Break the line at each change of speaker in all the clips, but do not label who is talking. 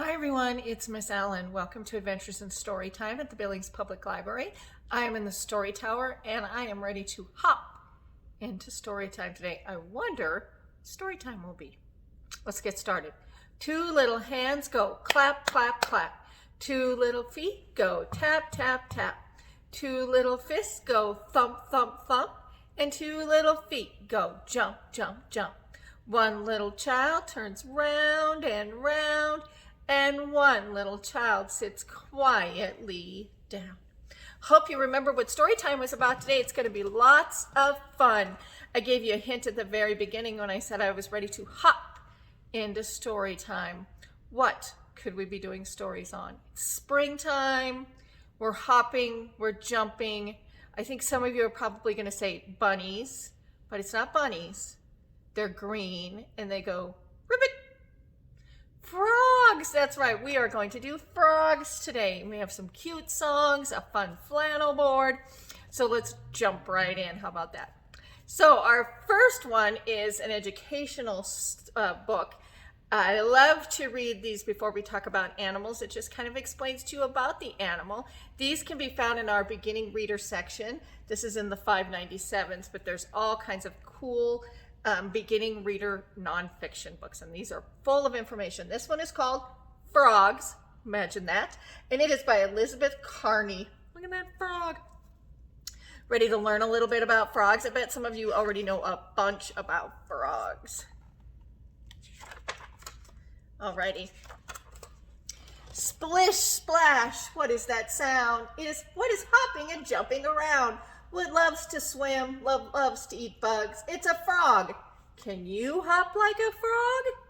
Hi everyone, it's Miss Allen. Welcome to Adventures in Storytime at the Billings Public Library. I am in the Story Tower and I am ready to hop into Storytime today. I wonder what Storytime will be. Let's get started. Two little hands go clap, clap, clap. Two little feet go tap, tap, tap. Two little fists go thump, thump, thump. And two little feet go jump, jump, jump. One little child turns round and round, and one little child sits quietly down. Hope you remember what story time was about today. It's going to be lots of fun. I gave you a hint at the very beginning when I said I was ready to hop into story time. What could we be doing stories on? It's springtime. We're hopping. We're jumping. I think some of you are probably going to say bunnies, but it's not bunnies. They're green and they go ribbit. Frogs, that's right. We are going to do frogs today. We have some cute songs, a fun flannel board. So let's jump right in. How about that? So our first one is an educational book. I love to read these before we talk about animals. It just kind of explains to you about the animal. These can be found in our beginning reader section. This is in the 597s, but there's all kinds of cool beginning reader nonfiction books, and these are full of information. This one is called Frogs, imagine that, and it is by Elizabeth Carney. Look at that frog. Ready to learn a little bit about frogs? I bet some of you already know a bunch about frogs. Alrighty. Splish splash, what is that sound? It is what is hopping and jumping around. What loves to swim, loves to eat bugs. It's a frog. Can you hop like a frog?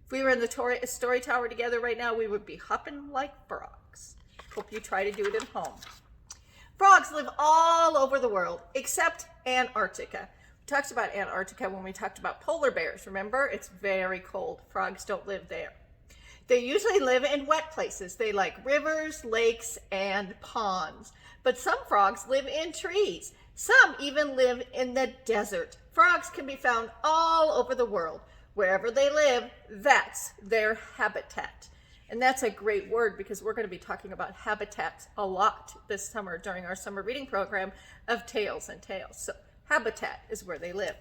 If we were in the story tower together right now, we would be hopping like frogs. Hope you try to do it at home. Frogs live all over the world, except Antarctica. We talked about Antarctica when we talked about polar bears. Remember, it's very cold. Frogs don't live there. They usually live in wet places. They like rivers, lakes, and ponds. But some frogs live in trees. Some even live in the desert. Frogs can be found all over the world. Wherever they live, that's their habitat. And that's a great word because we're going to be talking about habitats a lot this summer during our summer reading program of Tales and Tales. So habitat is where they live.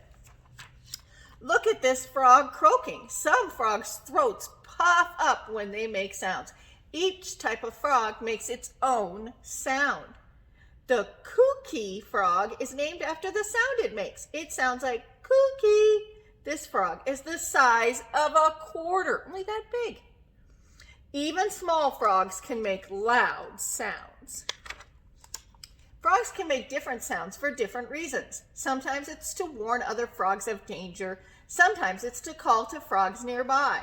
Look at this frog croaking. Some frogs' throats puff up when they make sounds. Each type of frog makes its own sound. The kooky frog is named after the sound it makes. It sounds like kooky. This frog is the size of a quarter, only that big. Even small frogs can make loud sounds. Frogs can make different sounds for different reasons. Sometimes it's to warn other frogs of danger. Sometimes it's to call to frogs nearby.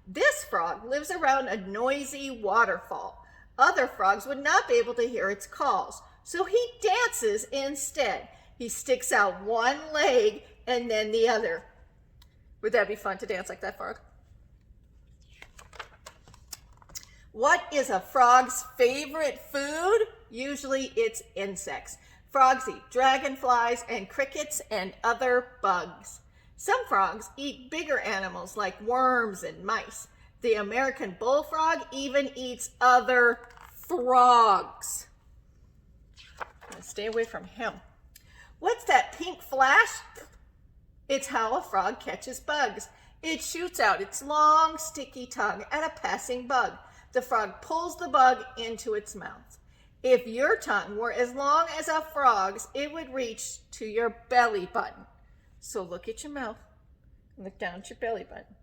This frog lives around a noisy waterfall. Other frogs would not be able to hear its calls, so he dances instead. He sticks out one leg and then the other. Would that be fun to dance like that, frog? What is a frog's favorite food? Usually it's insects. Frogs eat dragonflies and crickets and other bugs. Some frogs eat bigger animals like worms and mice. The American bullfrog even eats other frogs. Stay away from him. What's that pink flash? It's how a frog catches bugs. It shoots out its long, sticky tongue at a passing bug. The frog pulls the bug into its mouth. If your tongue were as long as a frog's, it would reach to your belly button. So look at your mouth and look down at your belly button.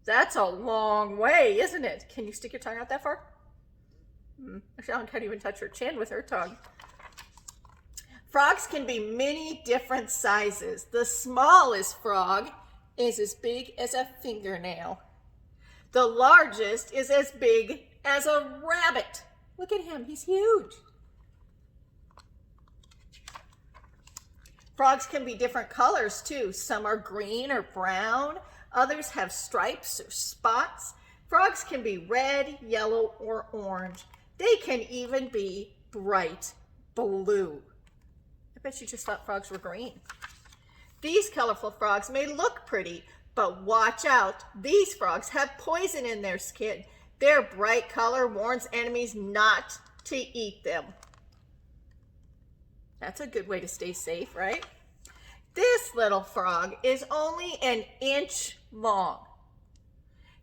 That's a long way, isn't it? Can you stick your tongue out that far? Michelle can't even touch her chin with her tongue. Frogs can be many different sizes. The smallest frog is as big as a fingernail. The largest is as big as a rabbit. Look at him, he's huge. Frogs can be different colors too. Some are green or brown. Others have stripes or spots. Frogs can be red, yellow, or orange. They can even be bright blue. I bet you just thought frogs were green. These colorful frogs may look pretty, but watch out. These frogs have poison in their skin. Their bright color warns enemies not to eat them. That's a good way to stay safe, right? This little frog is only an inch long.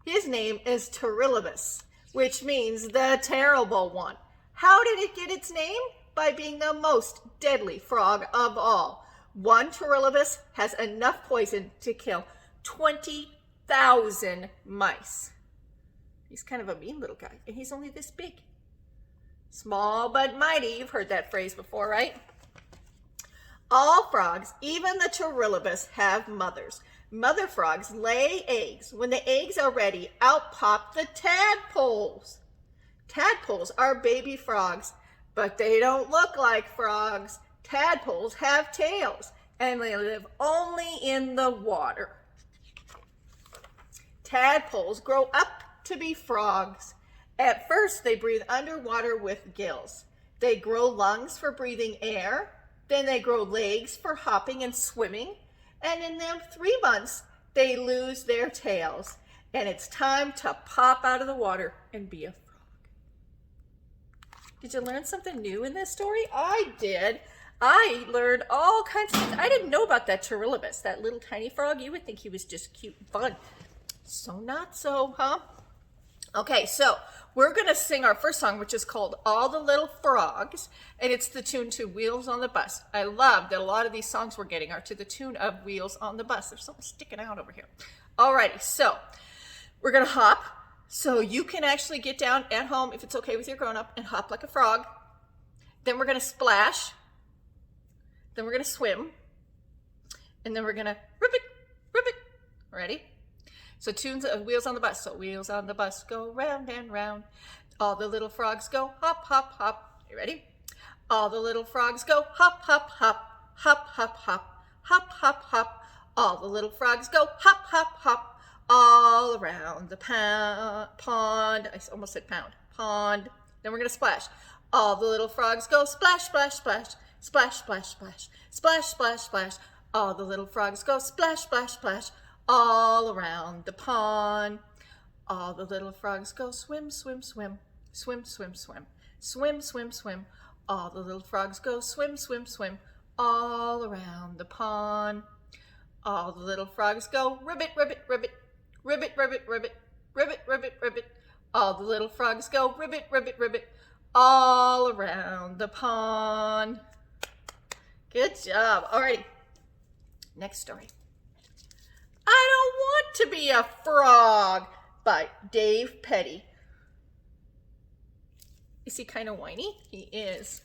His name is Pterilobus, which means the terrible one. How did it get its name? By being the most deadly frog of all. One Pterilobus has enough poison to kill 20,000 mice. He's kind of a mean little guy, and he's only this big. Small but mighty, you've heard that phrase before, right? All frogs, even the Pterilobus, have mothers. Mother frogs lay eggs. When the eggs are ready, out pop the tadpoles. Tadpoles are baby frogs, but they don't look like frogs. Tadpoles have tails, and they live only in the water. Tadpoles grow up to be frogs. At first, they breathe underwater with gills. They grow lungs for breathing air. Then they grow legs for hopping and swimming. And in them 3 months, they lose their tails. And it's time to pop out of the water and be a frog. Did you learn something new in this story? I did. I learned all kinds of things. I didn't know about that Pterilobus, that little tiny frog. You would think he was just cute and fun. So not so, huh? Okay, so we're going to sing our first song, which is called All the Little Frogs, and it's the tune to Wheels on the Bus. I love that a lot of these songs we're getting are to the tune of Wheels on the Bus. There's something sticking out over here. Alrighty, so we're going to hop. So you can actually get down at home, if it's okay with your grown-up, and hop like a frog. Then we're going to splash. Then we're going to swim. And then we're going to ribbit, ribbit. Ready? So tunes of Wheels on the Bus. So wheels on the bus go round and round. All the little frogs go hop, hop, hop. You ready? All the little frogs go hop, hop, hop, hop, hop, hop, hop, hop, hop. All the little frogs go hop, hop, hop, all around the pond. I almost said pound. Pond. Then we're going to splash. All the little frogs go splash, splash, splash, splash, splash, splash, splash, splash, splash. All the little frogs go splash, splash, splash, all around the pond. All the little frogs go swim, swim, swim, swim, swim, swim, swim, swim, swim. All the little frogs go swim, swim, swim, all around the pond. All the little frogs go ribbit, ribbit, ribbit, ribbit, ribbit, ribbit, ribbit, ribbit, ribbit. All the little frogs go ribbit, ribbit, ribbit, all around the pond. Good job. Alrighty. Next story. I Don't Want to Be a Frog by Dave Petty. Is he kind of whiny? He is.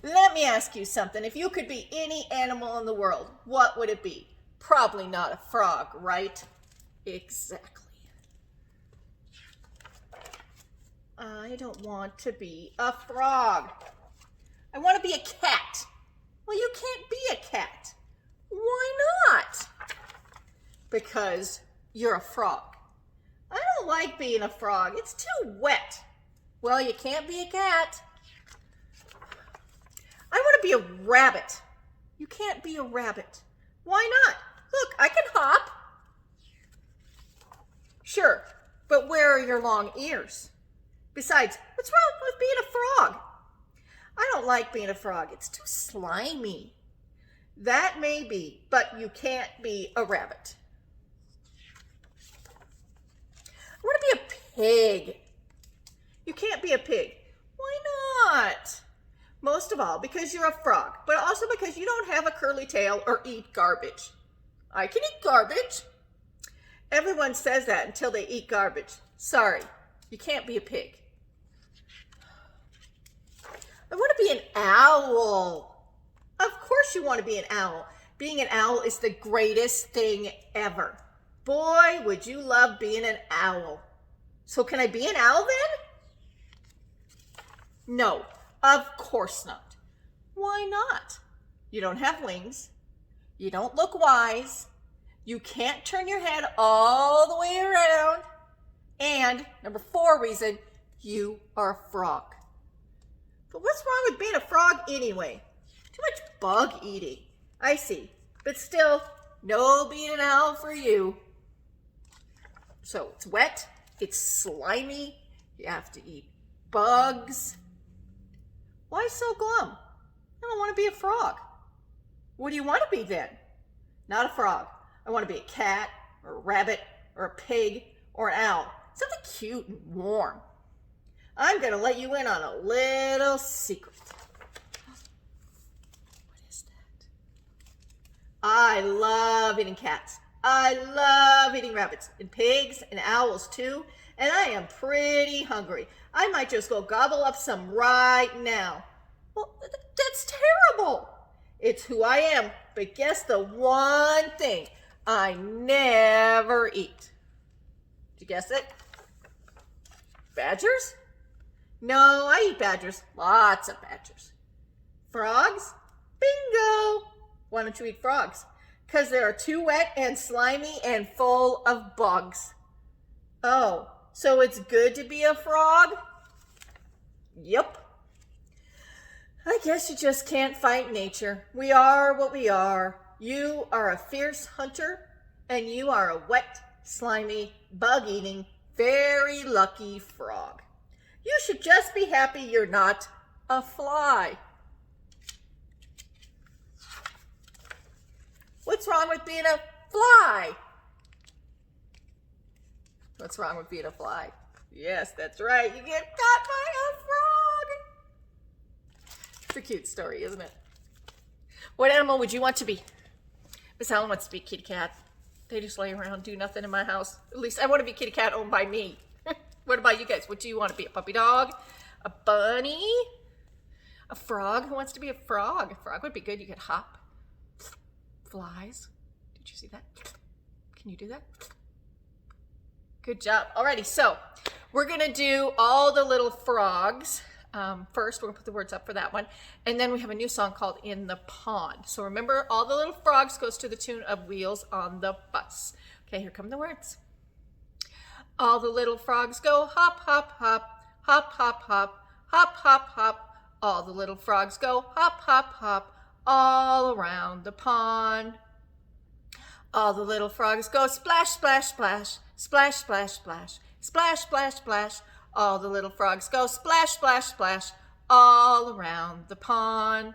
Let me ask you something. If you could be any animal in the world, what would it be? Probably not a frog, right? Exactly. I don't want to be a frog. I want to be a cat. Well, you can't be a cat. Why not? Because you're a frog. I don't like being a frog. It's too wet. Well, you can't be a cat. I want to be a rabbit. You can't be a rabbit. Why not? Look, I can hop. Sure, but where are your long ears? Besides, what's wrong with being a frog? I don't like being a frog. It's too slimy. That may be, but you can't be a rabbit. I want to be a pig. You can't be a pig. Why not? Most of all, because you're a frog, but also because you don't have a curly tail or eat garbage. I can eat garbage. Everyone says that until they eat garbage. Sorry, you can't be a pig. I want to be an owl. Of course you want to be an owl. Being an owl is the greatest thing ever. Boy, would you love being an owl. So can I be an owl then? No, of course not. Why not? You don't have wings. You don't look wise. You can't turn your head all the way around. And number 4 reason, you are a frog. But what's wrong with being a frog anyway? Too much bug eating. I see. But still, no being an owl for you. So it's wet, It's slimy. You have to eat bugs. Why so glum? I don't want to be a frog. What do you want to be then? Not a frog. I want to be a cat or a rabbit or a pig or an owl. Something cute and warm. I'm going to let you in on a little secret. What is that? I love eating cats. I love eating rabbits and pigs and owls too. And I am pretty hungry. I might just go gobble up some right now. Well, that's terrible. It's who I am. But guess the one thing I never eat. Did you guess it? Badgers? No, I eat badgers. Lots of badgers. Frogs? Bingo! Why don't you eat frogs? Because they are too wet and slimy and full of bugs. Oh, so it's good to be a frog? Yep. I guess you just can't fight nature. We are what we are. You are a fierce hunter, and you are a wet, slimy, bug-eating, very lucky frog. You should just be happy you're not a fly. What's wrong with being a fly? What's wrong with being a fly? Yes, that's right. You get caught by a frog. It's a cute story, isn't it? What animal would you want to be? Miss Helen wants to be a kitty cat. They just lay around, do nothing in my house. At least I want to be a kitty cat owned by me. What about you guys? What do you want to be? A puppy dog? A bunny? A frog? Who wants to be a frog? A frog would be good. You could hop. Flies. Did you see that? Can you do that? Good job. Alrighty, so we're going to do all the little frogs. First, we're going to put the words up for that one. And then we have a new song called In the Pond. So remember, all the little frogs goes to the tune of Wheels on the Bus. Okay, here come the words. All the little frogs go hop, hop, hop, hop, hop, hop, hop, hop, hop. All the little frogs go hop, hop, hop, all around the pond. All the little frogs go splash, splash, splash, splash, splash, splash, splash, splash, splash. All the little frogs go splash, splash, splash, all around the pond.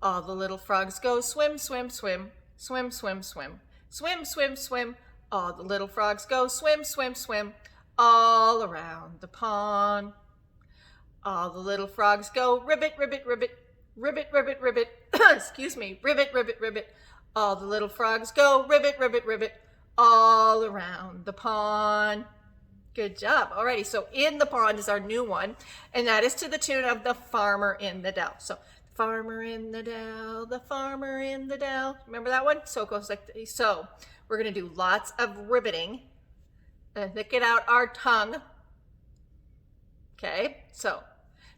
All the little frogs go swim, swim, swim, swim, swim, swim, swim, swim, swim. All the little frogs go swim, swim, swim, all around the pond. All the little frogs go ribbit, ribbit, ribbit, ribbit, ribbit, ribbit. Excuse me, ribbit, ribbit, ribbit. All the little frogs go ribbit, ribbit, ribbit, all around the pond. Good job. Alrighty, so In the Pond is our new one, and that is to the tune of The Farmer in the Dell. So, the farmer in the dell, the farmer in the dell. Remember that one? So it goes like this. So, we're going to do lots of ribbiting and get out our tongue. Okay, so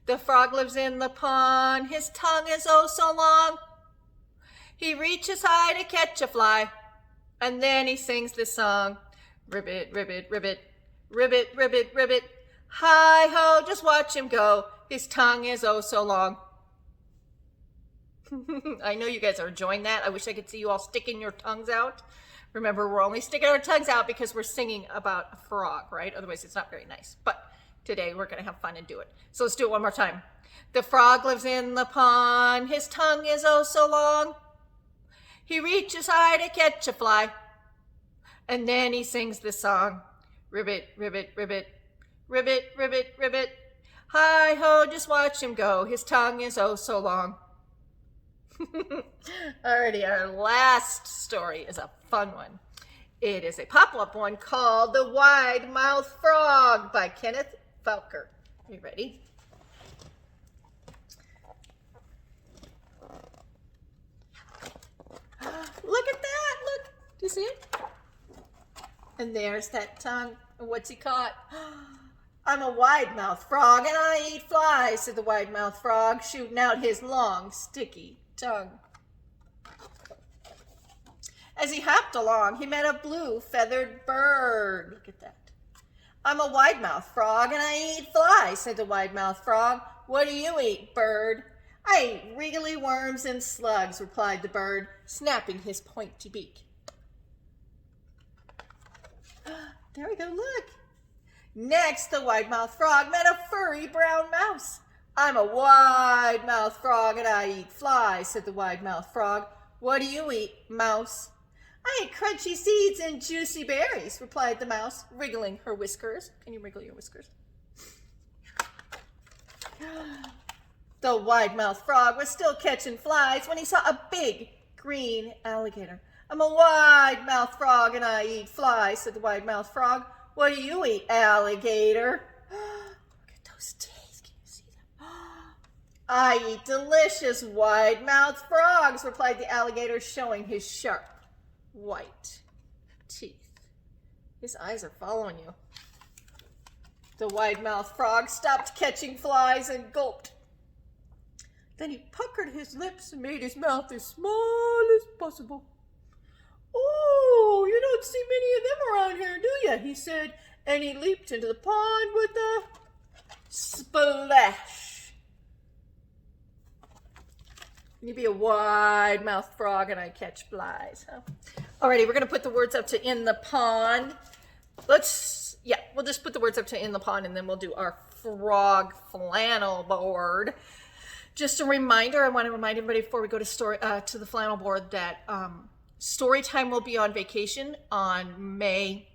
the frog lives in the pond. His tongue is oh so long. He reaches high to catch a fly, and then he sings this song. Ribbit, ribbit, ribbit, ribbit, ribbit, ribbit. Hi ho, just watch him go. His tongue is oh so long. I know you guys are enjoying that. I wish I could see you all sticking your tongues out. Remember, we're only sticking our tongues out because we're singing about a frog, right? Otherwise, it's not very nice. But today, we're going to have fun and do it. So let's do it one more time. The frog lives in the pond. His tongue is oh so long. He reaches high to catch a fly. And then he sings this song. Ribbit, ribbit, ribbit, ribbit, ribbit, ribbit. Hi ho, just watch him go. His tongue is oh so long. Alrighty, our last story is a fun one. It is a pop-up one called The Wide-Mouthed Frog by Kenneth Felker. Are you ready? Look at that! Look! Do you see it? And there's that tongue. And what's he caught? I'm a wide-mouthed frog and I eat flies, said the wide-mouthed frog, shooting out his long, sticky tongue. As he hopped along, he met a blue feathered bird. Look at that. I'm a wide-mouthed frog and I eat flies, said the wide-mouthed frog. What do you eat, bird? I eat wriggly worms and slugs, replied the bird, snapping his pointy beak. There we go, look. Next, the wide-mouthed frog met a furry brown mouse. I'm a wide-mouthed frog and I eat flies, said the wide-mouthed frog. What do you eat, mouse? I eat crunchy seeds and juicy berries, replied the mouse, wriggling her whiskers. Can you wriggle your whiskers? The wide-mouthed frog was still catching flies when he saw a big green alligator. I'm a wide-mouthed frog and I eat flies, said the wide-mouthed frog. What do you eat, alligator? Look at those teeth. Can you see them? I eat delicious wide-mouthed frogs, replied the alligator, showing his sharp white teeth. His eyes are following you. The wide-mouthed frog stopped catching flies and gulped. Then he puckered his lips and made his mouth as small as possible. Oh, you don't see many of them around here, do you? He said, and he leaped into the pond with a splash. You be a wide-mouthed frog and I catch flies, huh? Alrighty, we're going to put the words up to in the pond. We'll just put the words up to in the pond and then we'll do our frog flannel board. Just a reminder, I want to remind everybody before we go to the flannel board that Storytime will be on vacation on May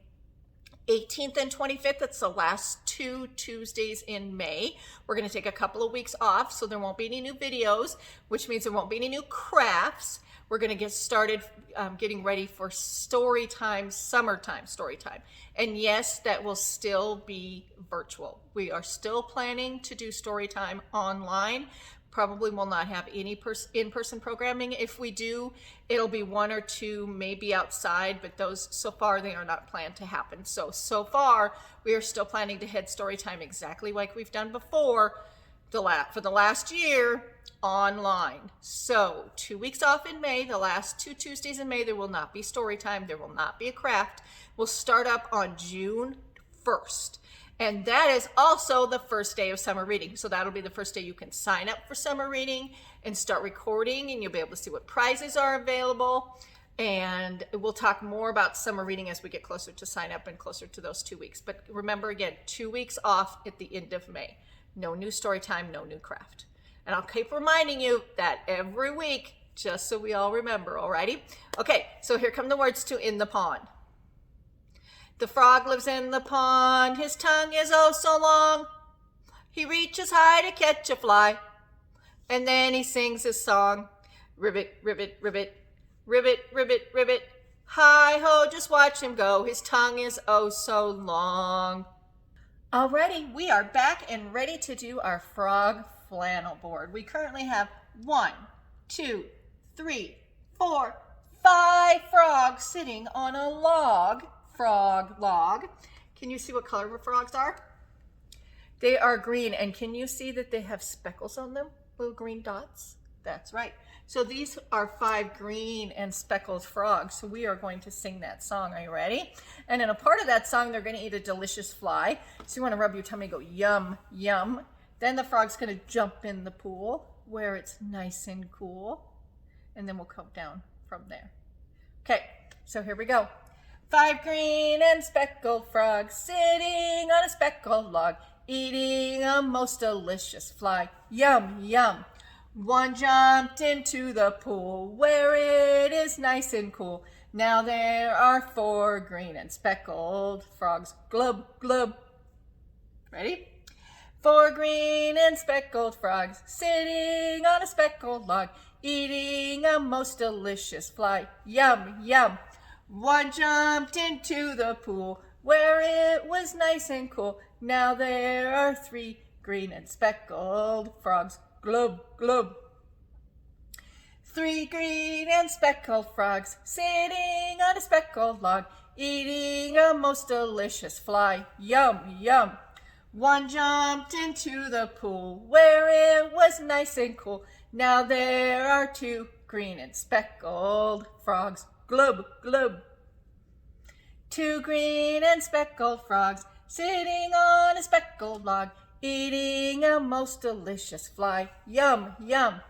18th and 25th. That's the last 2 Tuesdays in May. We're going to take a couple of weeks off, so there won't be any new videos, which means there won't be any new crafts. We're going to get started getting ready for Storytime, summertime Storytime. And yes, that will still be virtual. We are still planning to do Storytime online. Probably will not have any in-person programming. If we do, it'll be 1 or 2, maybe outside, but those, so far, they are not planned to happen. So far, we are still planning to head Storytime exactly like we've done before for the last year online. So 2 weeks off in May, the last 2 Tuesdays in May, there will not be Storytime. There will not be a craft. We'll start up on June 1st. And that is also the first day of summer reading. So that'll be the first day you can sign up for summer reading and start recording, and you'll be able to see what prizes are available. And we'll talk more about summer reading as we get closer to sign up and closer to those 2 weeks. But remember, again, 2 weeks off at the end of May. No new story time, no new craft. And I'll keep reminding you that every week, just so we all remember, alrighty? Okay, so here come the words to in the pond. The frog lives in the pond, his tongue is oh so long. He reaches high to catch a fly, and then he sings his song. Ribbit, ribbit, ribbit, ribbit, ribbit, ribbit. Hi-ho, just watch him go, his tongue is oh so long. Alrighty, we are back and ready to do our frog flannel board. We currently have 1, 2, 3, 4, 5 frogs sitting on a log. Frog log. Can you see what color the frogs are? They are green, and can you see that they have speckles on them? Little green dots? That's right. So these are 5 green and speckled frogs. So we are going to sing that song. Are you ready? And in a part of that song, they're going to eat a delicious fly. So you want to rub your tummy and go yum, yum. Then the frog's going to jump in the pool where it's nice and cool. And then we'll count down from there. Okay, so here we go. 5 green and speckled frogs sitting on a speckled log, eating a most delicious fly. Yum, yum. One jumped into the pool where it is nice and cool. Now there are 4 green and speckled frogs. Glub, glub. Ready? 4 green and speckled frogs sitting on a speckled log, eating a most delicious fly. Yum, yum. One jumped into the pool where it was nice and cool. Now there are 3 green and speckled frogs. Glub, glub. 3 green and speckled frogs sitting on a speckled log, eating a most delicious fly. Yum, yum. One jumped into the pool where it was nice and cool. Now there are 2 green and speckled frogs. Glub, glub. 2 green and speckled frogs sitting on a speckled log, eating a most delicious fly. Yum, yum.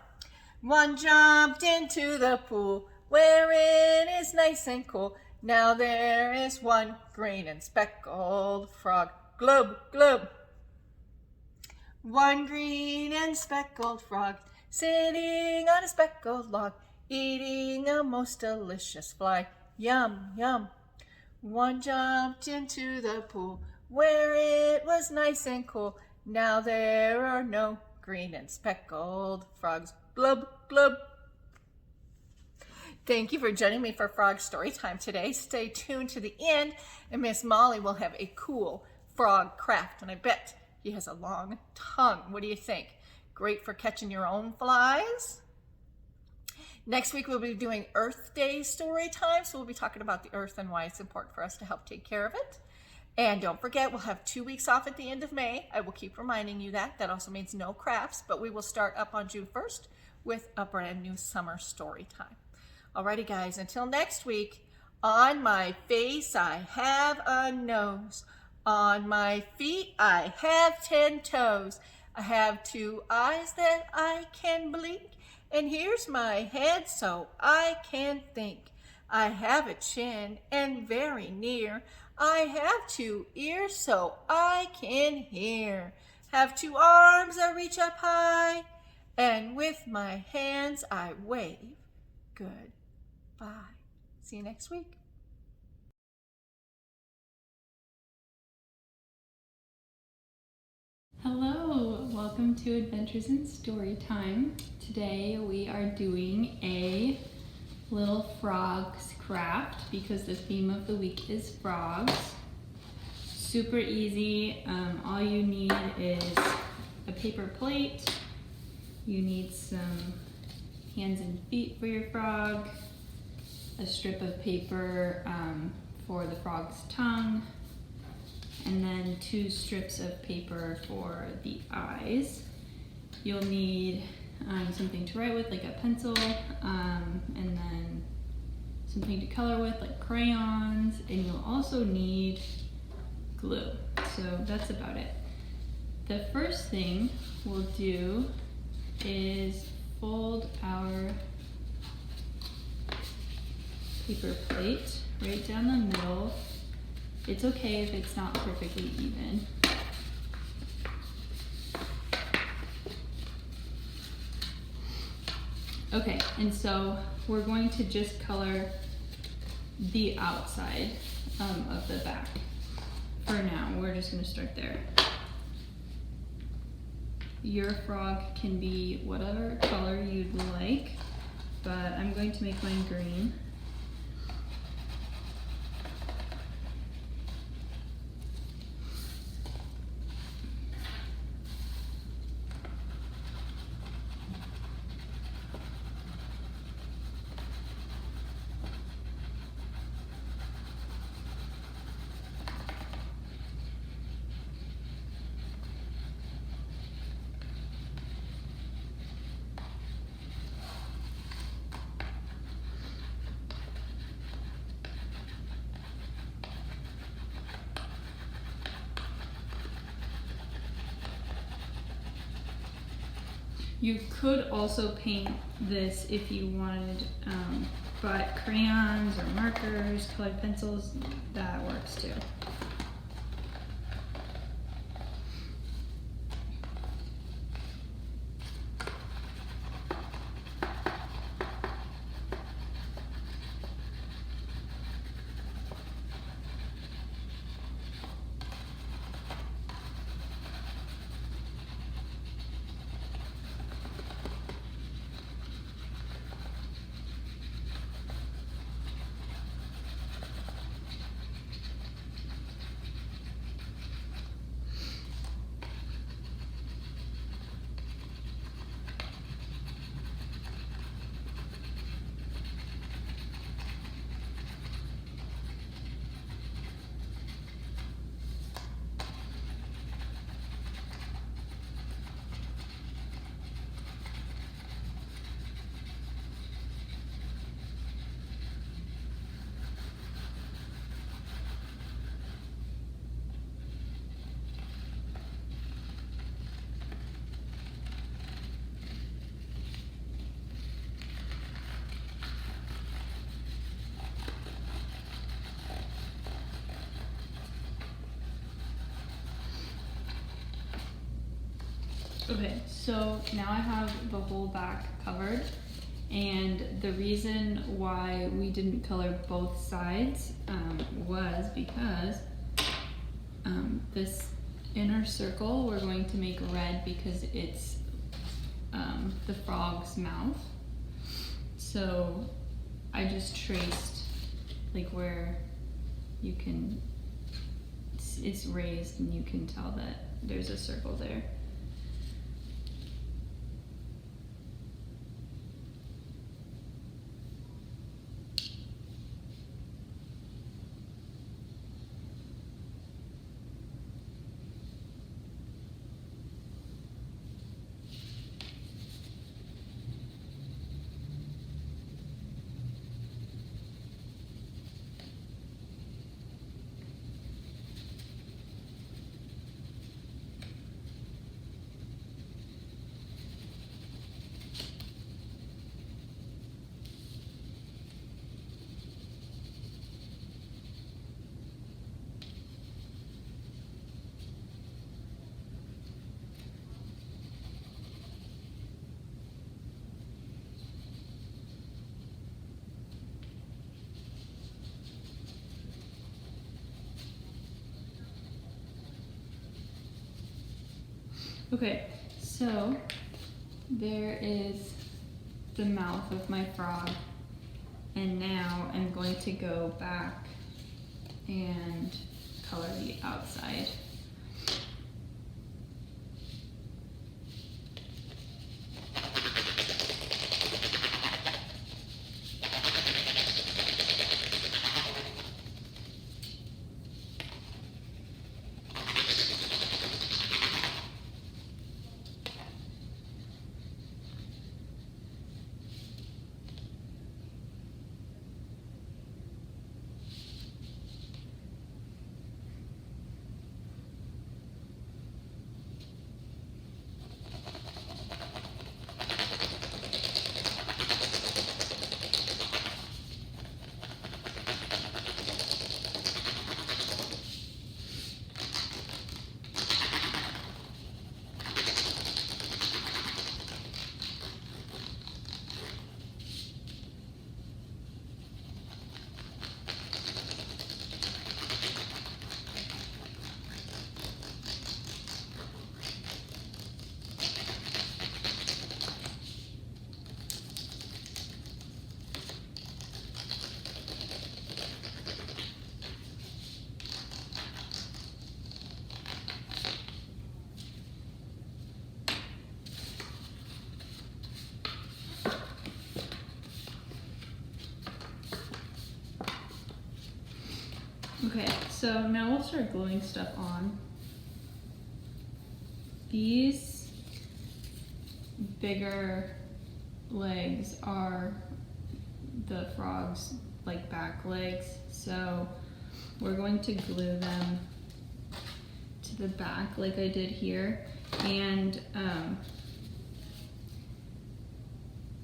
One jumped into the pool where it is nice and cool. Now there is 1 green and speckled frog. glub, glub. One green and speckled frog sitting on a speckled log, eating a most delicious fly. Yum, yum. One jumped into the pool where it was nice and cool. Now there are no green and speckled frogs. Glub, glub. Thank you for joining me for Frog Story Time today. Stay tuned to the end, and Miss Molly will have a cool frog craft, and I bet he has a long tongue. What do you think? Great for catching your own flies? Next week, we'll be doing Earth Day story time, so we'll be talking about the earth and why it's important for us to help take care of it. And don't forget, we'll have 2 weeks off at the end of May. I will keep reminding you that. That also means no crafts, but we will start up on June 1st with a brand new summer story time. Alrighty, guys, until next week, on my face I have a nose. On my feet I have 10 toes. I have 2 eyes that I can blink. And here's my head so I can think. I have a chin and very near. I have 2 ears so I can hear. Have 2 arms that reach up high. And with my hands I wave. Good. Bye. See you next week.
Hello, welcome to Adventures in Storytime. Today we are doing a little frogs craft because the theme of the week is frogs. Super easy. All you need is a paper plate. You need some hands and feet for your frog, a strip of paper for the frog's tongue, and then 2 strips of paper for the eyes. You'll need something to write with, like a pencil, and then something to color with, like crayons, and you'll also need glue. So that's about it. The first thing we'll do is fold our paper plate right down the middle. It's okay if it's not perfectly even. Okay, and so we're going to just color the outside of the back. For now, we're just going to start there. Your frog can be whatever color you'd like, but I'm going to make mine green. You could also paint this if you wanted, but crayons or markers, colored pencils, that works too. Okay, so now I have the whole back covered, and the reason why we didn't color both sides was because this inner circle we're going to make red because it's the frog's mouth. So I just traced like where you can, it's raised and you can tell that there's a circle there. Okay, so there is the mouth of my frog, and now I'm going to go back and color the outside. Okay, so now we'll start gluing stuff on. These bigger legs are the frog's like back legs, so we're going to glue them to the back like I did here, and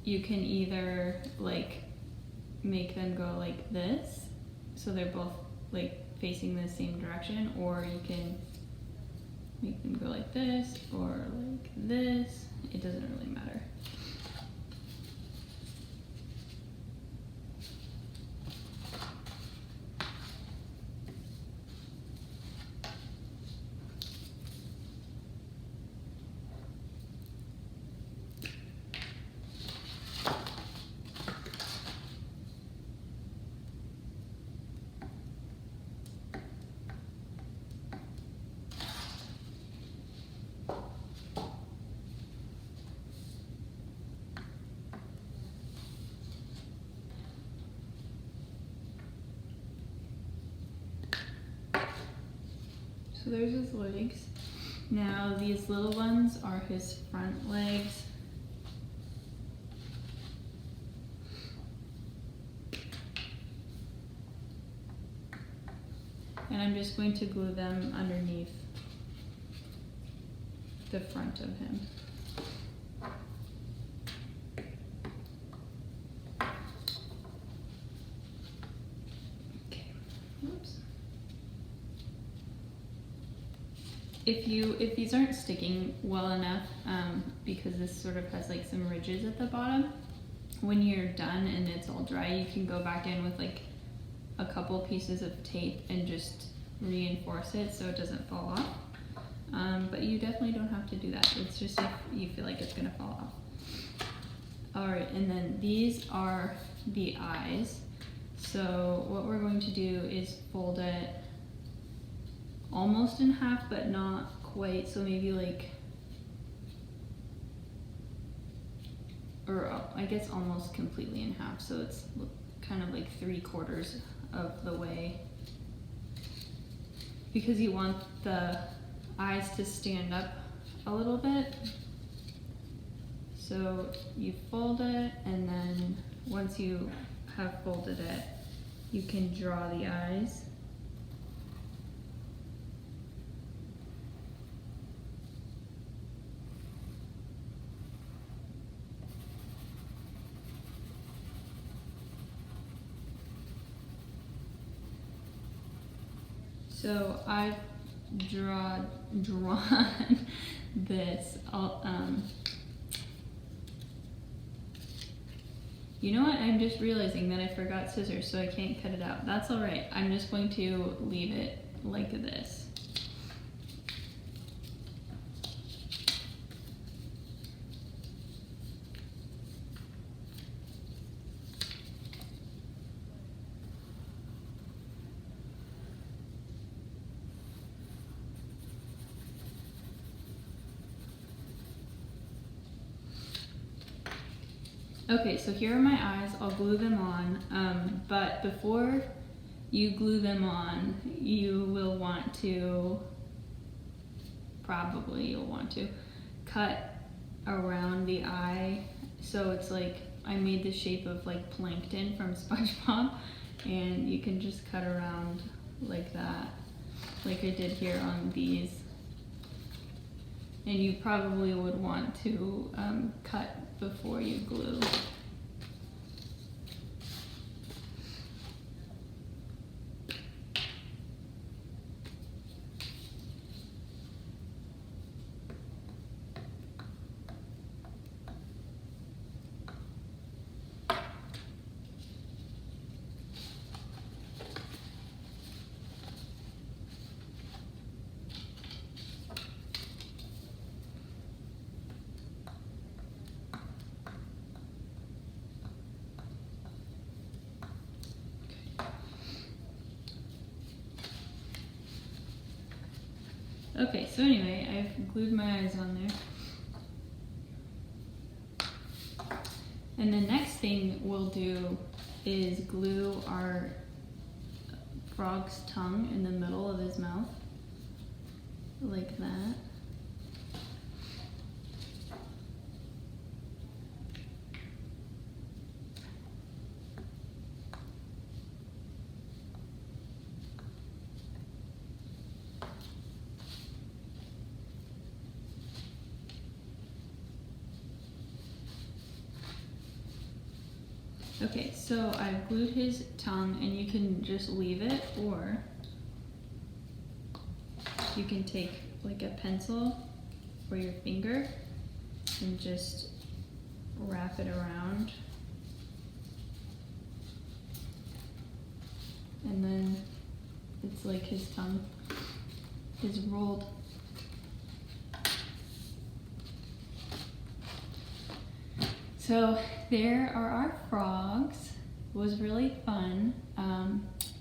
you can either like make them go like this, so they're both like facing the same direction, or you can make them go like this or like this. It doesn't really matter. So there's his legs. Now these little ones are his front legs. And I'm just going to glue them underneath the front of him. if these aren't sticking well enough, because this sort of has like some ridges at the bottom, when you're done and it's all dry, you can go back in with like a couple pieces of tape and just reinforce it so it doesn't fall off. But you definitely don't have to do that. It's just if you feel like it's gonna fall off. Alright, and then these are the eyes. So what we're going to do is fold it almost in half, but not quite. So maybe like, or I guess almost completely in half. So it's kind of like 3/4 of the way, because you want the eyes to stand up a little bit. So you fold it, and then once you have folded it, you can draw the eyes. So I've drawn this. You know what? I'm just realizing that I forgot scissors, so I can't cut it out. That's all right. I'm just going to leave it like this. Okay, so here are my eyes. I'll glue them on, but before you glue them on, you'll want to cut around the eye. So it's like, I made the shape of like plankton from SpongeBob, and you can just cut around like that, like I did here on these. And you probably would want to cut before you glue. Okay, so anyway, I've glued my eyes on there. And the next thing we'll do is glue our frog's tongue in the middle of his mouth, like that. Okay, so I've glued his tongue, and you can just leave it, or you can take like a pencil or your finger and just wrap it around. And then it's like his tongue is rolled. So there are our frogs. It was really fun.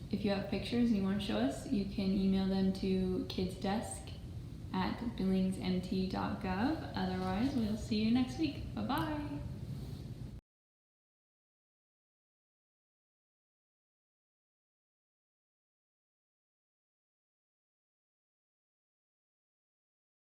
If you have pictures and you want to show us, you can email them to kidsdesk@billingsmt.gov. Otherwise, we'll see you next week. Bye-bye.